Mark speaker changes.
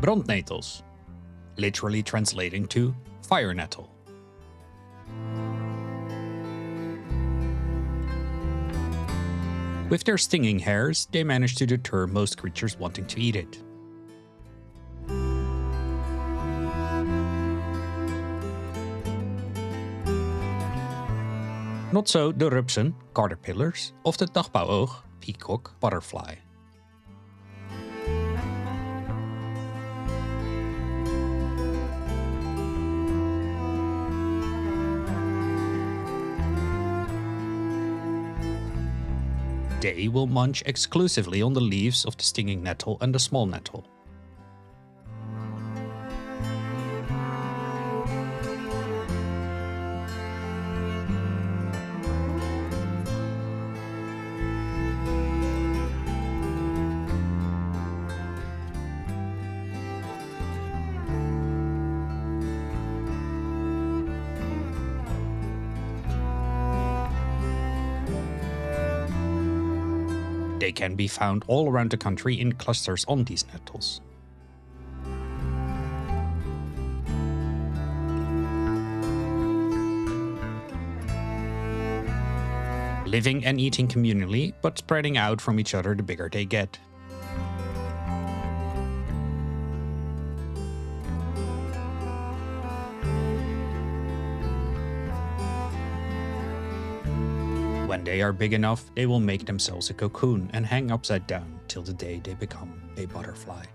Speaker 1: brandnetels, literally translating to fire nettle. With their stinging hairs, they manage to deter most creatures wanting to eat it. Not so the rupsen, caterpillars, of the dagbouwoog, peacock, butterfly. They will munch exclusively on the leaves of the stinging nettle and the small nettle. They can be found all around the country in clusters on these nettles. Living and eating communally, but spreading out from each other the bigger they get. When they are big enough, they will make themselves a cocoon and hang upside down till the day they become a butterfly.